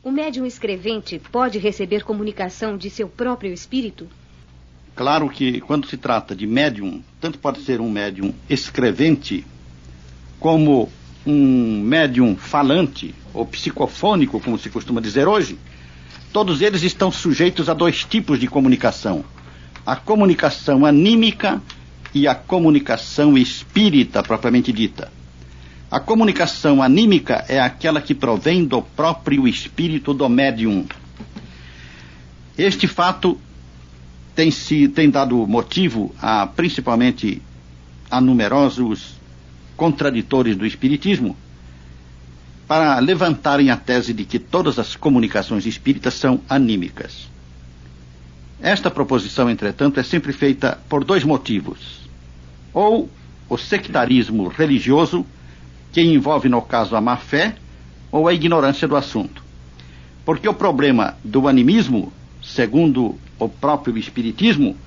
O médium escrevente pode receber comunicação de seu próprio espírito? Claro que quando se trata de médium, tanto pode ser um médium escrevente, como um médium falante, ou psicofônico, como se costuma dizer hoje, todos eles estão sujeitos a dois tipos de comunicação: a comunicação anímica e a comunicação espírita, propriamente dita. A comunicação anímica é aquela que provém do próprio espírito do médium. Este fato tem dado motivo principalmente a numerosos contraditores do espiritismo para levantarem a tese de que todas as comunicações espíritas são anímicas. Esta proposição, entretanto, é sempre feita por dois motivos: ou o sectarismo religioso, que envolve, no caso, a má-fé, ou a ignorância do assunto. Porque o problema do animismo, segundo o próprio espiritismo,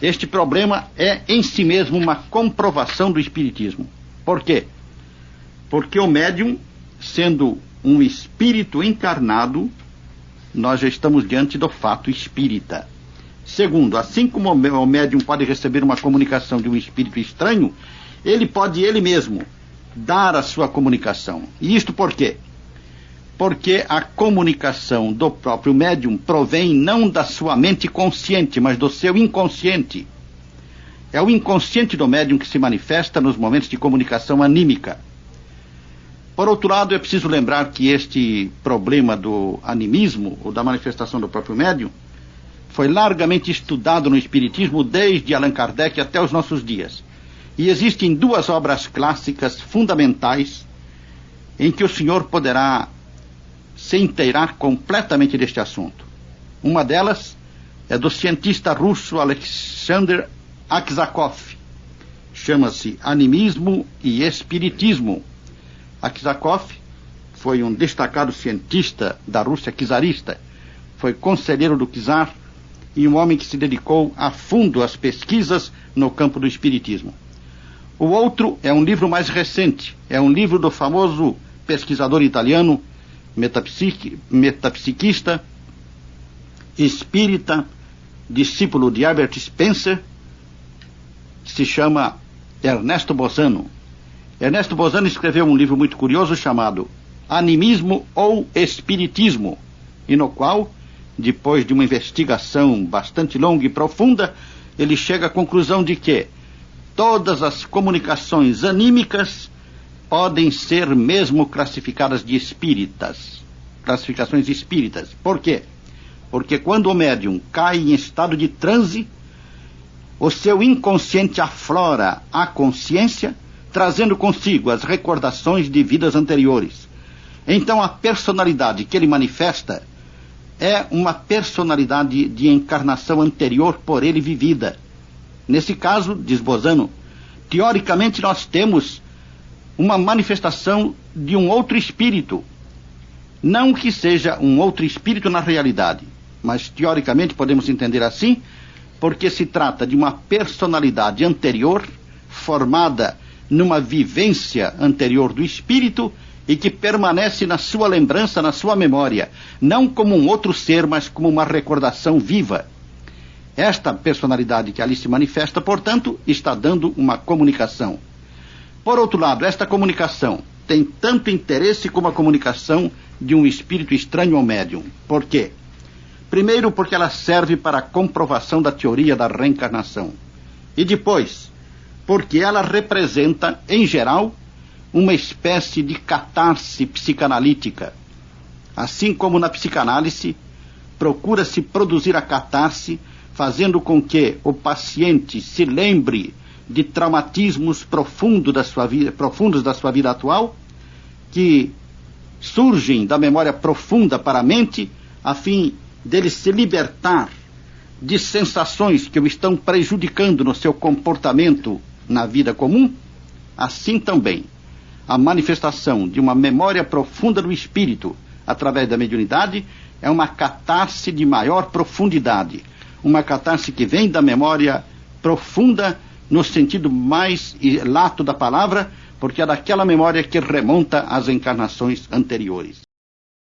este problema é em si mesmo uma comprovação do espiritismo. Por quê? Porque o médium, sendo um espírito encarnado, nós já estamos diante do fato espírita. Segundo, assim como o médium pode receber uma comunicação de um espírito estranho, ele pode ele mesmo dar a sua comunicação. E isto por quê? Porque a comunicação do próprio médium provém não da sua mente consciente, mas do seu inconsciente. É o inconsciente do médium que se manifesta nos momentos de comunicação anímica. Por outro lado, é preciso lembrar que este problema do animismo, ou da manifestação do próprio médium, foi largamente estudado no espiritismo desde Allan Kardec até os nossos dias. E existem duas obras clássicas fundamentais em que o senhor poderá se inteirar completamente deste assunto. Uma delas é do cientista russo Alexander Aksakov. Chama-se Animismo e Espiritismo. Aksakov foi um destacado cientista da Rússia czarista, foi conselheiro do czar e um homem que se dedicou a fundo às pesquisas no campo do espiritismo. O outro é um livro mais recente, é um livro do famoso pesquisador italiano, metapsiquista, espírita, discípulo de Herbert Spencer, que se chama Ernesto Bozano. Ernesto Bozano escreveu um livro muito curioso chamado Animismo ou Espiritismo, e no qual, depois de uma investigação bastante longa e profunda, ele chega à conclusão de que todas as comunicações anímicas podem ser mesmo classificadas de espíritas, classificações espíritas. Por quê? Porque quando o médium cai em estado de transe, o seu inconsciente aflora a consciência, trazendo consigo as recordações de vidas anteriores. Então a personalidade que ele manifesta é uma personalidade de encarnação anterior por ele vivida. Nesse caso, diz Bozano, teoricamente nós temos uma manifestação de um outro espírito. Não que seja um outro espírito na realidade, mas teoricamente podemos entender assim, porque se trata de uma personalidade anterior, formada numa vivência anterior do espírito e que permanece na sua lembrança, na sua memória, não como um outro ser, mas como uma recordação viva. Esta personalidade que ali se manifesta, portanto, está dando uma comunicação. Por outro lado, esta comunicação tem tanto interesse como a comunicação de um espírito estranho ao médium. Por quê? Primeiro, porque ela serve para a comprovação da teoria da reencarnação. E depois, porque ela representa, em geral, uma espécie de catarse psicanalítica. Assim como na psicanálise, procura-se produzir a catarse, fazendo com que o paciente se lembre de traumatismos profundos da sua vida atual, que surgem da memória profunda para a mente, a fim dele se libertar de sensações que o estão prejudicando no seu comportamento na vida comum. Assim também, a manifestação de uma memória profunda do espírito através da mediunidade é uma catarse de maior profundidade, uma catarse que vem da memória profunda no sentido mais lato da palavra, porque é daquela memória que remonta às encarnações anteriores.